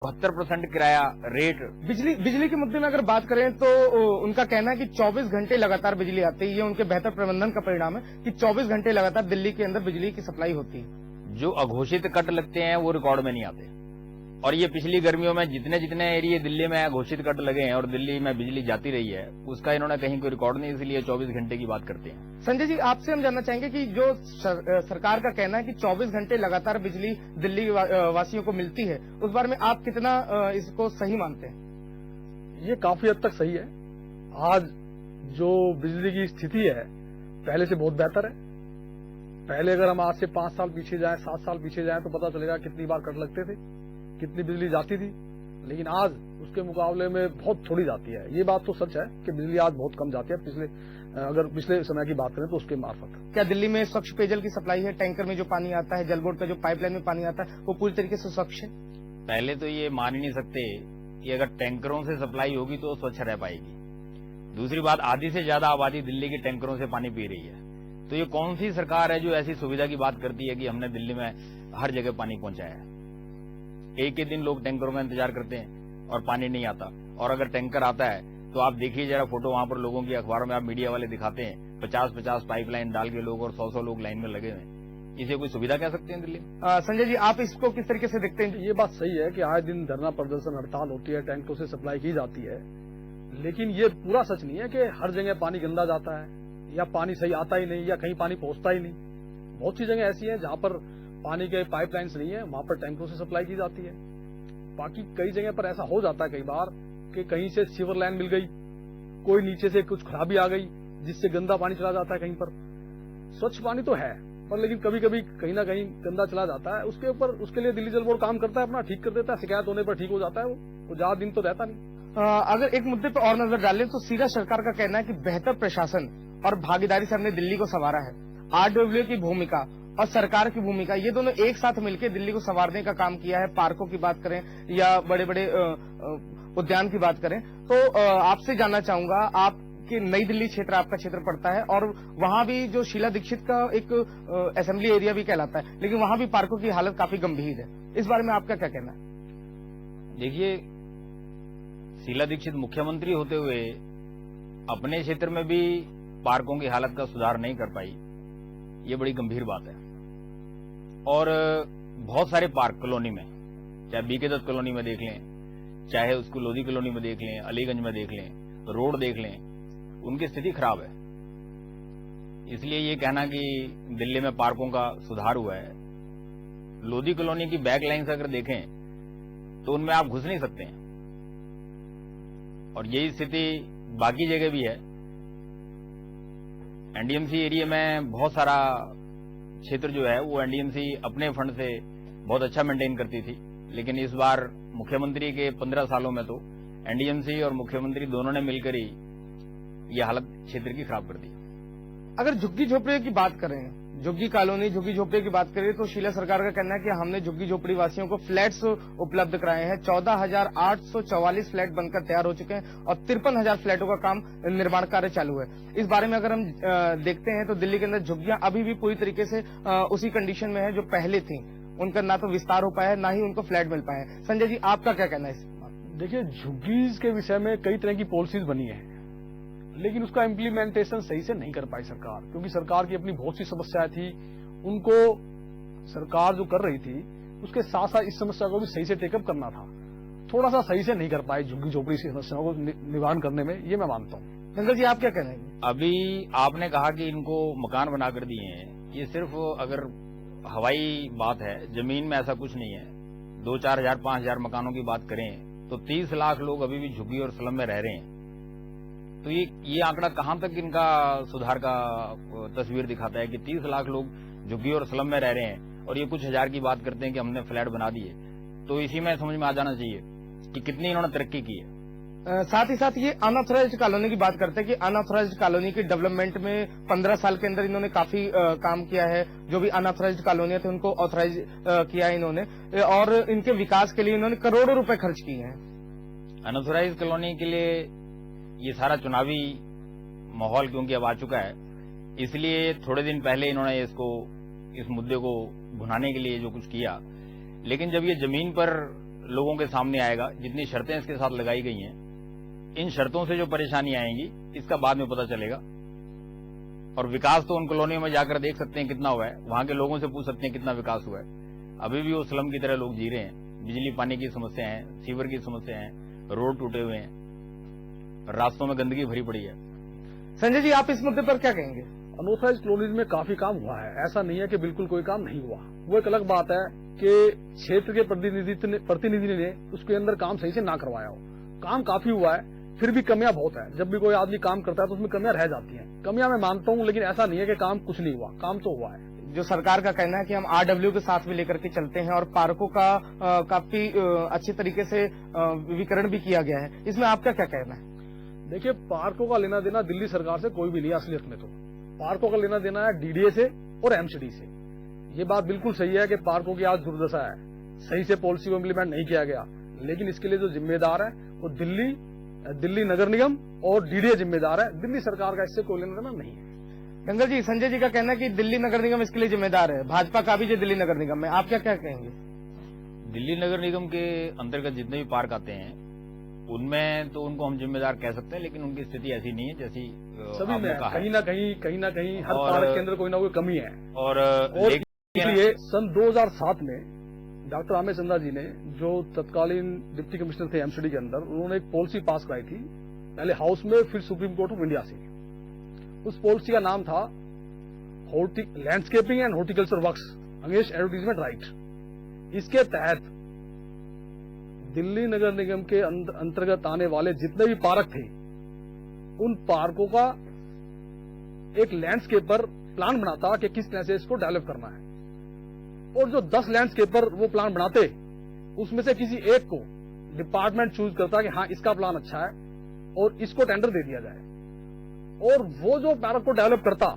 72% किराया रेट। बिजली के मुद्दे में अगर बात करें तो उनका कहना है कि 24 घंटे लगातार बिजली आती है। ये उनके बेहतर प्रबंधन का परिणाम है कि 24 घंटे लगातार दिल्ली के अंदर बिजली की सप्लाई होती है। जो अघोषित कट लगते हैं वो रिकॉर्ड में नहीं आते, और ये पिछली गर्मियों में जितने जितने एरिया दिल्ली में अघोषित कट लगे हैं और दिल्ली में बिजली जाती रही है, उसका इन्होंने कहीं कोई रिकॉर्ड नहीं, इसलिए 24 घंटे की बात करते हैं। संजय जी, आपसे हम जानना चाहेंगे कि जो सरकार का कहना है कि 24 घंटे लगातार बिजली दिल्ली वासियों को मिलती है, उस बारे में आप कितना इसको सही मानते हैं? ये काफी हद तक सही है। आज जो बिजली की स्थिति है पहले से बहुत बेहतर है। पहले अगर हम आज से 5 साल पीछे जाएं, 7 साल पीछे जाएं तो पता चलेगा कितनी बार कट लगते थे, कितनी बिजली जाती थी, लेकिन आज उसके मुकाबले में बहुत थोड़ी जाती है। ये बात तो सच है कि बिजली आज बहुत कम जाती है अगर पिछले समय की बात करें तो उसके मार्फत। क्या दिल्ली में स्वच्छ पेयजल की सप्लाई है? टैंकर में जो पानी आता है, जल बोर्ड का जो पाइपलाइन में पानी आता है, वो पूरी तरीके से स्वच्छ है? पहले तो ये मान ही नहीं सकते कि अगर टैंकरों से सप्लाई होगी तो स्वच्छ रह पाएगी। दूसरी बात, आधी से ज्यादा आबादी दिल्ली के टैंकरों से पानी पी रही है। तो ये कौन सी सरकार है जो ऐसी सुविधा की बात करती है कि हमने दिल्ली में हर जगह पानी पहुंचाया है? एक ही दिन लोग टैंकरों का इंतजार करते हैं और पानी नहीं आता, और अगर टैंकर आता है तो आप देखिए जरा फोटो, वहां पर लोगों की अखबारों में आप मीडिया वाले दिखाते हैं 50-50 पाइपलाइन डाल के लोग और 100-100 लोग लाइन में लगे हुए। इसे कोई सुविधा कह सकते हैं दिल्ली में? संजय जी, आप इसको किस तरीके से देखते हैं? ये बात सही है कि आए दिन धरना प्रदर्शन हड़ताल होती है, टैंकों से सप्लाई की जाती है, लेकिन ये पूरा सच नहीं है कि हर जगह पानी गंदा जाता है या पानी सही आता ही नहीं या कहीं पानी पहुंचता ही नहीं। बहुत सी जगह ऐसी है जहां पर पानी के पाइपलाइंस नहीं है, वहां पर टैंकों से सप्लाई की जाती है। बाकी कई जगह पर ऐसा हो जाता है कई बार कि कहीं से सीवर लाइन मिल गई, कोई नीचे से कुछ खराबी आ गई जिससे गंदा पानी चला जाता है। कहीं पर स्वच्छ पानी तो है, पर लेकिन कभी कभी कहीं ना कहीं गंदा चला जाता है। उसके ऊपर उसके लिए दिल्ली जल बोर्ड काम करता है, अपना ठीक कर देता है, शिकायत होने पर ठीक हो जाता है। वो ज्यादा दिन तो रहता नहीं। अगर एक मुद्दे पर और नजर डालें तो सीधा सरकार का कहना है कि बेहतर प्रशासन और भागीदारी से हमने दिल्ली को संवारा है। आरडब्ल्यू की भूमिका और सरकार की भूमिका, ये दोनों एक साथ मिलकर दिल्ली को संवारने का काम किया है। पार्कों की बात करें या बड़े बड़े उद्यान की बात करें तो आपसे जानना चाहूंगा, आपके नई दिल्ली क्षेत्र आपका क्षेत्र पड़ता है और वहां भी जो शीला दीक्षित का एक असेंबली एरिया भी कहलाता है, लेकिन वहां भी पार्कों की हालत काफी गंभीर है। इस बारे में आपका क्या कहना है? देखिए, शीला दीक्षित मुख्यमंत्री होते हुए अपने क्षेत्र में भी पार्कों की हालत का सुधार नहीं कर पाई, ये बड़ी गंभीर बात है। और बहुत सारे पार्क कॉलोनी में, चाहे बीके दत्त कॉलोनी में देख लें, चाहे उसको लोधी कॉलोनी में देख लें, अलीगंज में देख लें, रोड देख लें, उनकी स्थिति खराब है। इसलिए ये कहना कि दिल्ली में पार्कों का सुधार हुआ है, लोधी कॉलोनी की बैक लाइन से अगर देखें तो उनमें आप घुस नहीं सकते हैं, और यही स्थिति बाकी जगह भी है। एनडीएमसी एरिया में बहुत सारा क्षेत्र जो है वो एनडीएमसी अपने फंड से बहुत अच्छा मेंटेन करती थी, लेकिन इस बार मुख्यमंत्री के 15 सालों में तो एनडीएमसी और मुख्यमंत्री दोनों ने मिलकर ही ये हालत क्षेत्र की खराब कर दी। अगर झुग्गी झोपड़ी की बात करें, झुग्गी कॉलोनी, झुग्गी झोपड़ी की बात करें तो शीला सरकार का कहना है कि हमने झुग्गी झोपड़ी वासियों को फ्लैट्स उपलब्ध कराए हैं। 14,844 फ्लैट बनकर तैयार हो चुके हैं और 53,000 फ्लैटों का काम निर्माण कार्य चालू है। इस बारे में अगर हम देखते हैं तो दिल्ली के अंदर झुग्गियां अभी भी पूरी तरीके से उसी कंडीशन में है जो पहले थी। उनका ना तो विस्तार हो पाया है, ना ही उनको फ्लैट मिल पाए हैं। संजय जी, आपका क्या कहना है इस? देखिए, झुग्गीज के विषय में कई तरह की पॉलिसीज बनी है, लेकिन उसका इम्प्लीमेंटेशन सही से नहीं कर पाई सरकार, क्योंकि सरकार की अपनी बहुत सी समस्याएं थी। उनको सरकार जो कर रही थी उसके साथ साथ इस समस्या को भी सही से टेकअप करना था। थोड़ा सा सही से नहीं कर पाए झुग्गी झोपड़ी की समस्याओं को निवारण करने में, ये मैं मानता हूँ। संजय जी, आप क्या कह रहे हैं? अभी आपने कहा कि इनको मकान बनाकर दिए हैं, ये सिर्फ अगर हवाई बात है, जमीन में ऐसा कुछ नहीं है। 2-4 हजार 5 हजार मकानों की बात करें तो 30 लाख लोग अभी भी झुग्गी और स्लम में रह रहे हैं। तो ये आंकड़ा कहां तक इनका सुधार का तस्वीर दिखाता है कि 30 लाख लोग झुग्गी और स्लम में रह रहे हैं और ये कुछ हजार की बात करते हैं कि हमने फ्लैट बना दिए। तो इसी में समझ में आ जाना चाहिए कि कितनी इन्होंने तरक्की की है। साथ ही साथ ये अनऑथराइज्ड कॉलोनी की बात करते हैं कि अनऑथराइज्ड कॉलोनी की डेवलपमेंट में 15 साल के अंदर इन्होंने काफी काम किया है। जो भी अनऑथराइज्ड कॉलोनियां थे उनको ऑथराइज किया है इन्होंने, और इनके विकास के लिए इन्होंने करोड़ों रुपए खर्च किए हैं। अनऑथराइज्ड कॉलोनी के लिए ये सारा चुनावी माहौल क्योंकि अब आ चुका है, इसलिए थोड़े दिन पहले इन्होंने इस मुद्दे को भुनाने के लिए जो कुछ किया, लेकिन जब ये जमीन पर लोगों के सामने आएगा, जितनी शर्तें इसके साथ लगाई गई हैं, इन शर्तों से जो परेशानी आएंगी इसका बाद में पता चलेगा। और विकास तो उन कॉलोनियों में जाकर देख सकते हैं कितना हुआ है, वहां के लोगों से पूछ सकते हैं कितना विकास हुआ है। अभी भी वो स्लम की तरह लोग जी रहे हैं, बिजली पानी की समस्या है, सीवर की समस्या है, रोड टूटे हुए हैं, रास्तों में गंदगी भरी पड़ी है। संजय जी, आप इस मुद्दे पर क्या कहेंगे? अनऑथराइज कॉलोनीज में काफी काम हुआ है, ऐसा नहीं है कि बिल्कुल कोई काम नहीं हुआ। वो एक अलग बात है कि क्षेत्र के प्रतिनिधि ने उसके अंदर काम सही से ना करवाया हो। काम काफी हुआ है, फिर भी कमियां बहुत है। जब भी कोई आदमी काम करता है तो उसमें कमियां रह जाती हैं। कमियां मैं मानता हूं, लेकिन ऐसा नहीं है कि काम कुछ नहीं हुआ, काम तो हुआ है। जो सरकार का कहना है कि हम RW के साथ भी लेकर के चलते हैं और पार्कों का काफी अच्छी तरीके से विवरण भी किया गया है, इसमें आपका क्या कहना है? देखिए, पार्कों का लेना देना दिल्ली सरकार से कोई भी नहीं है। असलियत में तो पार्कों का लेना देना है DDA से और MCD से। ये बात बिल्कुल सही है कि पार्कों की आज दुर्दशा है, सही से पॉलिसी को इम्प्लीमेंट नहीं किया गया, लेकिन इसके लिए जो जिम्मेदार है वो दिल्ली नगर निगम और DDA जिम्मेदार है। दिल्ली सरकार का इससे कोई लेना देना नहीं है। गंगा जी, संजय जी का कहना है कि दिल्ली नगर निगम इसके लिए जिम्मेदार है, भाजपा का भी जो दिल्ली नगर निगम है, आप क्या क्या कहेंगे? दिल्ली नगर निगम के अंतर्गत जितने भी पार्क आते हैं उनमें तो उनको हम जिम्मेदार कह सकते हैं, लेकिन उनकी स्थिति ऐसी नहीं है जैसी सभी में कहा है। कहीं ना कहीं हर पार्क के अंदर कोई ना कोई कमी है। और इसलिए सन 2007 में डॉक्टर आमिर चंदा जी ने, जो तत्कालीन डिप्टी कमिश्नर थे MCD के अंदर, उन्होंने एक पॉलिसी पास कराई थी, पहले हाउस में फिर सुप्रीम कोर्ट ऑफ इंडिया से। उस पॉलिसी का नाम था landscaping and horticulture works against advertisement right. इसके तहत दिल्ली नगर निगम के अंतर्गत आने वाले जितने भी पार्क थे, उन पार्कों का एक लैंडस्केपर प्लान बनाता कि किस तरह से इसको डेवलप करना है, और जो 10 लैंडस्केपर वो प्लान बनाते, उसमें से किसी एक को डिपार्टमेंट चूज करता कि हाँ इसका प्लान अच्छा है और इसको टेंडर दे दिया जाए। और वो जो पार्क को डेवलप करता,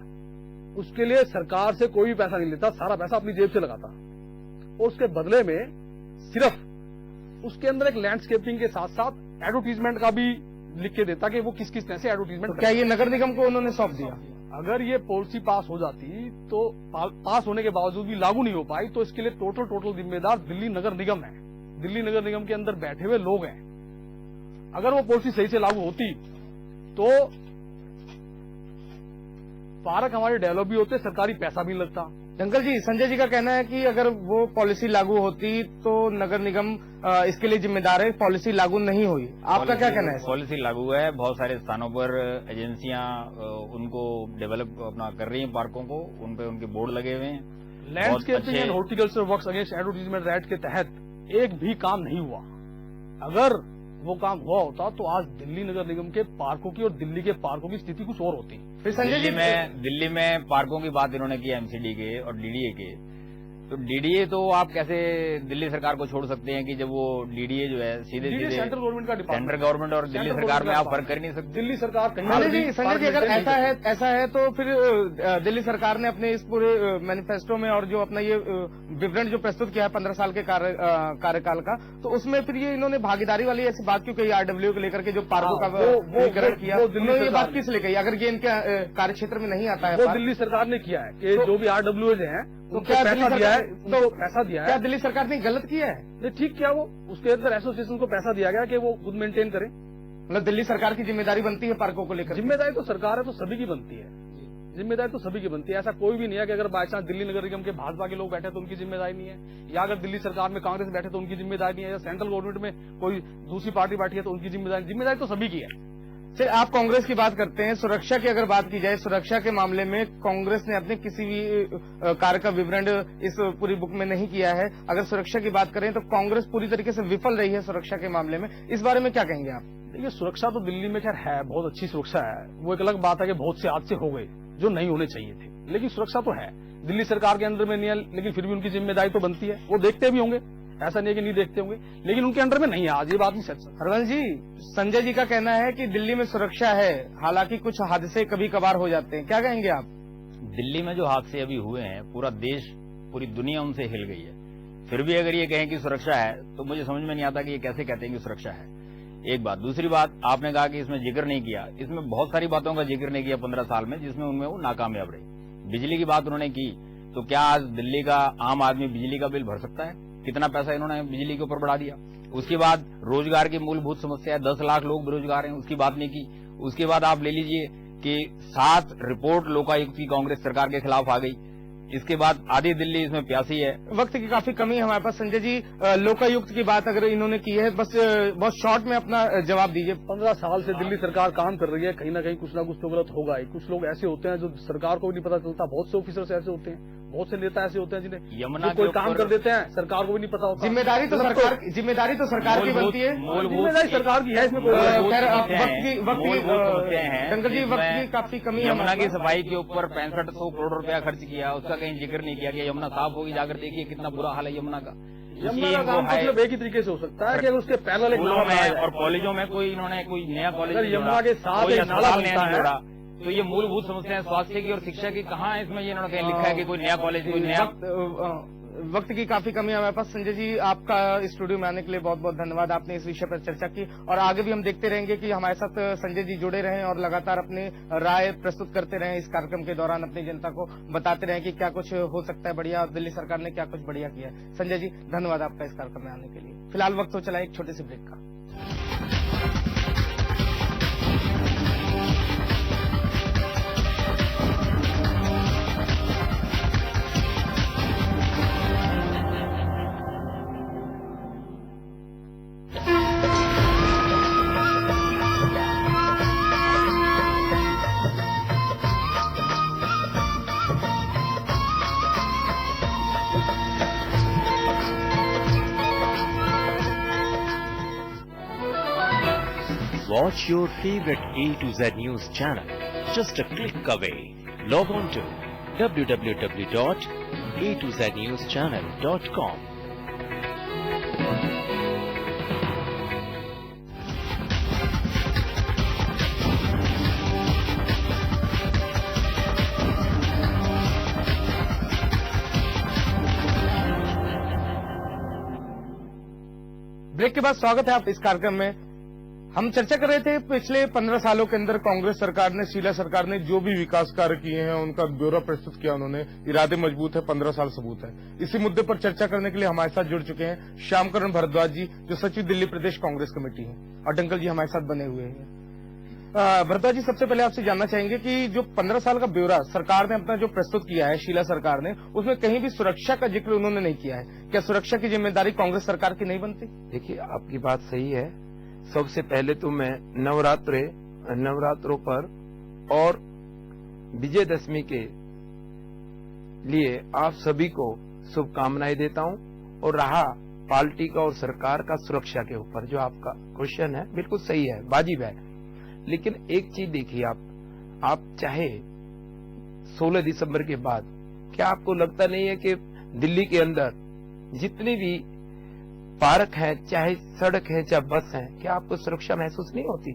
उसके लिए सरकार से कोई भी पैसा नहीं लेता, सारा पैसा अपनी जेब से लगाता, और उसके बदले में सिर्फ उसके अंदर एक लैंडस्केपिंग के साथ साथ एडवर्टीजमेंट का भी लिख के देता कि वो किस किस तरह से एडवर्टीजमेंट। तो क्या ये नगर निगम को उन्होंने सौंप दिया? अगर ये पॉलिसी पास हो जाती, तो पास होने के बावजूद भी लागू नहीं हो पाई, तो इसके लिए टोटल जिम्मेदार दिल्ली नगर निगम है। दिल्ली नगर निगम के अंदर बैठे हुए लोग हैं। अगर वो पॉलिसी सही से लागू होती तो पार्क हमारे डेवलप भी होते, सरकारी पैसा भी लगता। अंकल जी, संजय जी का कहना है कि अगर वो पॉलिसी लागू होती तो नगर निगम इसके लिए जिम्मेदार है, पॉलिसी लागू नहीं हुई। आपका क्या कहना है? पॉलिसी लागू है, बहुत सारे स्थानों पर एजेंसियां उनको डेवलप अपना कर रही हैं, पार्कों को, उन पे उनके बोर्ड लगे हुए हैं। Landscaping and horticulture works against advertisement right के तहत एक भी काम नहीं हुआ। अगर वो काम हुआ होता तो आज दिल्ली नगर निगम के पार्कों की और दिल्ली के पार्कों की स्थिति कुछ और होती। फिर संजय जी, दिल्ली में पार्कों की बात इन्होंने की MCD के और DDA के, तो DDA तो आप कैसे दिल्ली सरकार को छोड़ सकते हैं कि जब वो DDA जो है सीधे सेंट्रल गवर्नमेंट का डिपार्टमेंट, सेंट्रल गवर्नमेंट और दिल्ली सरकार में आप फर्क कर नहीं सकते। दिल्ली सरकार कहीं संजय जी, अगर ऐसा है तो फिर दिल्ली सरकार ने अपने इस पूरे मैनिफेस्टो में और जो अपना ये विवरण जो प्रस्तुत किया है 15 साल के कार्यकाल का, तो उसमें फिर ये इन्होंने भागीदारी वाली ऐसी बात क्यों कही RW को लेकर के, जो पार्कों का विवरण किया, ये बात किस लिए कही? अगर ये इनके कार्यक्षेत्र में नहीं आता है, वो दिल्ली सरकार ने किया है कि जो भी RWs हैं तो क्या पैसा दिया है, तो पैसा दिया है। क्या दिल्ली सरकार ने गलत किया है? नहीं, ठीक किया। वो उसके अंदर एसोसिएशन को पैसा दिया गया कि वो खुद मेंटेन करें। मतलब दिल्ली सरकार की जिम्मेदारी बनती है पार्कों को लेकर? जिम्मेदारी तो सरकार है तो सभी की बनती है, जिम्मेदारी तो सभी की बनती है। ऐसा कोई भी नहीं है कि अगर बाई चांस दिल्ली नगर निगम के भाजपा के लोग बैठे तो उनकी जिम्मेदारी नहीं है, या अगर दिल्ली सरकार में कांग्रेस बैठे तो उनकी जिम्मेदारी नहीं है, या सेंट्रल गवर्नमेंट में कोई दूसरी पार्टी बैठी है तो उनकी जिम्मेदारी तो सभी की है। चलिए, आप कांग्रेस की बात करते हैं, सुरक्षा की अगर बात की जाए, सुरक्षा के मामले में कांग्रेस ने अपने किसी भी कार्य का विवरण इस पूरी बुक में नहीं किया है। अगर सुरक्षा की बात करें तो कांग्रेस पूरी तरीके से विफल रही है सुरक्षा के मामले में, इस बारे में क्या कहेंगे आप? देखिए, सुरक्षा तो दिल्ली में खैर है, बहुत अच्छी सुरक्षा है। वो एक अलग बात है कि बहुत से हादसे हो गए जो नहीं होने चाहिए थे, लेकिन सुरक्षा तो है। दिल्ली सरकार के अंडर में नहीं है, लेकिन फिर भी उनकी जिम्मेदारी तो बनती है। वो देखते भी होंगे, ऐसा नहीं है कि नहीं देखते होंगे, लेकिन उनके अंडर में नहीं है आज, ये बात नहीं सच। हरवंश जी, संजय जी का कहना है कि दिल्ली में सुरक्षा है, हालांकि कुछ हादसे कभी कभार हो जाते हैं, क्या कहेंगे आप? दिल्ली में जो हादसे अभी हुए हैं, पूरा देश, पूरी दुनिया उनसे हिल गई है। फिर भी अगर ये कहें कि सुरक्षा है, तो मुझे समझ में नहीं आता कि ये कैसे कहते हैं कि सुरक्षा है। एक बात। दूसरी बात, आपने कहा कि इसमें जिक्र नहीं किया, इसमें बहुत सारी बातों का जिक्र नहीं किया 15 साल में, जिसमें उनमें वो नाकामयाब रही। बिजली की बात उन्होंने की, तो क्या आज दिल्ली का आम आदमी बिजली का बिल भर सकता है? कितना पैसा इन्होंने बिजली के ऊपर बढ़ा दिया। उसके बाद रोजगार की मूलभूत समस्या है, 10 लाख लोग बेरोजगार हैं, उसकी बात नहीं की। उसके बाद आप ले लीजिए कि 7 रिपोर्ट लोकायुक्त की कांग्रेस सरकार के खिलाफ आ गई। इसके बाद आधी दिल्ली इसमें प्यासी है। वक्त की काफी कमी है हमारे पास। संजय जी, लोकायुक्त की बात अगर इन्होंने की है, बस बहुत शॉर्ट में अपना जवाब दीजिए। 15 साल से दिल्ली सरकार काम कर रही है, कहीं ना कहीं कुछ ना कुछ तो गलत होगा ही। कुछ लोग ऐसे होते हैं जो सरकार को भी नहीं पता चलता, बहुत से ऑफिसर्स ऐसे होते हैं, बहुत से नेता ऐसे होते हैं जिन्हें यमुना जो कोई के काम ऊपर- कर देते हैं, सरकार को भी नहीं पता होता। जिम्मेदारी तो सरकार की बनती है। जिम्मेदारी सरकार की है, इसमें कोई खैर, अब समस्याएं वक्त की मूलभूत समस्याएं हैं। डंगल जी, वक्त इसमें की काफी कमी है यमुना हमारे की पास। सफाई के ऊपर 6500 करोड़ रुपया खर्च किया, उसका कहीं जिक्र नहीं किया गया। यमुना साफ होगी, जाकर देखिए कितना बुरा हाल है यमुना का। यमुना का काम तो सिर्फ एक ही तरीके से हो सकता है कि अगर उसके पैरेलल एक स्कूलों नाला बनाया में जाए। और कॉलेजों में कोई इन्होंने कोई नया कॉलेज अगर नहीं यमुना जोड़ा, के साथ कोई एक नाला अस्पताल बनता नया नहीं है। जोड़ा, तो ये मूलभूत समस्याएं स्वास्थ्य की और शिक्षा की कहाँ है? इसमें ये इन्होंने कहीं लिखा है कि कोई नया कॉलेज, कोई नया। वक्त की काफी कमी है हमारे पास। संजय जी, आपका स्टूडियो में आने के लिए बहुत बहुत धन्यवाद। आपने इस विषय पर चर्चा की और आगे भी हम देखते रहेंगे कि हमारे साथ संजय जी जुड़े रहें और लगातार अपनी राय प्रस्तुत करते रहें। इस कार्यक्रम के दौरान अपनी जनता को बताते रहें कि क्या कुछ हो सकता है बढ़िया और दिल्ली सरकार ने क्या कुछ बढ़िया किया है। संजय जी, धन्यवाद आपका इस कार्यक्रम में आने के लिए। फिलहाल वक्त हो चला एक छोटे से ब्रेक का। Watch your favorite A to Z news channel just a click away. Log on to www.a2znewschannel.com. Break के बाद स्वागत है आप इस कार्यक्रम में। हम चर्चा कर रहे थे पिछले 15 सालों के अंदर कांग्रेस सरकार ने, शीला सरकार ने जो भी विकास कार्य किए हैं उनका ब्यौरा प्रस्तुत किया उन्होंने। इरादे मजबूत है, 15 साल सबूत है। इसी मुद्दे पर चर्चा करने के लिए हमारे साथ जुड़ चुके हैं श्यामकरण भारद्वाज जी, जो सचिव दिल्ली प्रदेश कांग्रेस कमेटी है, और डंकल जी हमारे साथ बने हुए हैं। भारद्वाज जी, सबसे पहले आपसे जानना चाहेंगे कि जो 15 साल का ब्यौरा सरकार ने अपना जो प्रस्तुत किया है, शीला सरकार ने, उसमें कहीं भी सुरक्षा का जिक्र उन्होंने नहीं किया है। क्या सुरक्षा की जिम्मेदारी कांग्रेस सरकार की नहीं बनती? देखिए, आपकी बात सही है। सबसे पहले तो मैं नवरात्रों पर और विजयदशमी के लिए आप सभी को शुभकामनाएं देता हूं। और रहा पार्टी का और सरकार का सुरक्षा के ऊपर जो आपका क्वेश्चन है, बिल्कुल सही है, वाजिब है। लेकिन एक चीज देखिए, आप चाहे 16 दिसंबर के बाद, क्या आपको लगता नहीं है कि दिल्ली के अंदर जितनी भी पार्क है, चाहे सड़क है, चाहे बस है, क्या आपको सुरक्षा महसूस नहीं होती?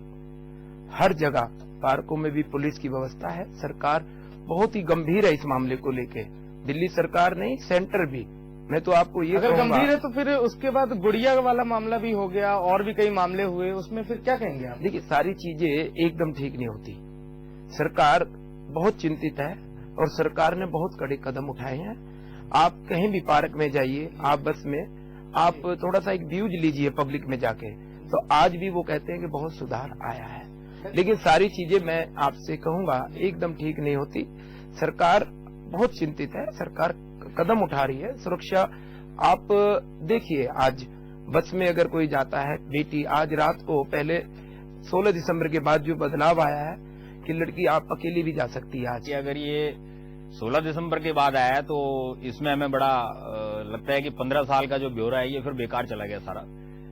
हर जगह पार्कों में भी पुलिस की व्यवस्था है। सरकार बहुत ही गंभीर है इस मामले को लेके। दिल्ली सरकार नहीं, सेंटर भी। मैं तो आपको ये अगर कहूंगा, गंभीर है तो फिर उसके बाद गुड़िया वाला मामला भी हो गया और भी कई मामले हुए, उसमें फिर क्या कहेंगे आप? देखिए, सारी चीजें एकदम ठीक नहीं होती। सरकार बहुत चिंतित है और सरकार ने बहुत कड़े कदम उठाए हैं। आप कहीं भी पार्क में जाइए, आप बस में, आप थोड़ा सा एक व्यूज लीजिए पब्लिक में जाके, तो आज भी वो कहते हैं कि बहुत सुधार आया है। लेकिन सारी चीजें मैं आपसे कहूंगा एकदम ठीक नहीं होती। सरकार बहुत चिंतित है, सरकार कदम उठा रही है। सुरक्षा आप देखिए, आज बस में अगर कोई जाता है, बेटी, आज रात को, पहले 16 दिसंबर के बाद जो बदलाव आया है कि लड़की आप अकेली भी जा सकती है आज। कि अगर ये 16 दिसंबर के बाद आया है तो इसमें हमें बड़ा लगता है कि 15 साल का जो ब्यौरा है ये फिर बेकार चला गया सारा,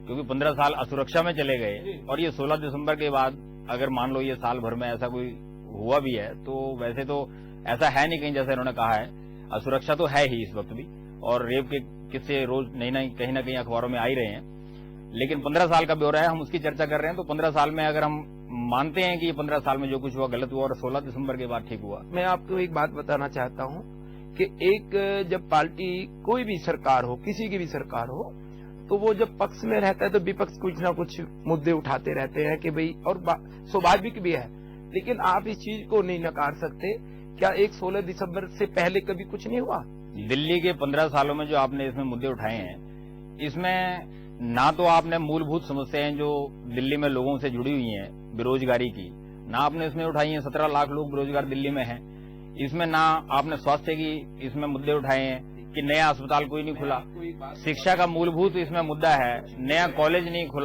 क्योंकि 15 साल असुरक्षा में चले गए। और ये 16 दिसंबर के बाद अगर मान लो ये साल भर में ऐसा कोई हुआ भी है, तो वैसे तो ऐसा है नहीं कहीं, जैसे इन्होंने कहा है। असुरक्षा तो है ही इस वक्त भी, और रेप के किस्से रोज कहीं ना कहीं अखबारों में आ ही रहे हैं। लेकिन 15 साल का ब्यौरा है, हम उसकी चर्चा कर रहे हैं। तो 15 साल में अगर हम मानते हैं कि 15 साल में जो कुछ हुआ गलत हुआ और 16 दिसंबर के बाद ठीक हुआ। मैं आपको एक बात बताना चाहता हूं कि एक जब पार्टी, कोई भी सरकार हो, किसी की भी सरकार हो, तो वो जब पक्ष में रहता है तो विपक्ष कुछ ना कुछ मुद्दे उठाते रहते हैं कि भाई, और स्वाभाविक भी है। लेकिन आप इस चीज को नहीं नकार सकते। क्या एक 16 दिसंबर से पहले कभी कुछ नहीं हुआ? दिल्ली के 15 सालों में जो आपने इसमें मुद्दे उठाए हैं, इसमें ना तो आपने मूलभूत समस्याएं जो दिल्ली में लोगों से जुड़ी हुई हैं बेरोजगारी की, ना आपने इसमें उठाई है। 17 लाख लोग बेरोजगार दिल्ली में हैं। इसमें ना आपने स्वास्थ्य की इसमें मुद्दे उठाए हैं कि नया अस्पताल कोई नहीं खुला। शिक्षा का मूलभूत इसमें मुद्दा है, नया कॉलेज नहीं खुला।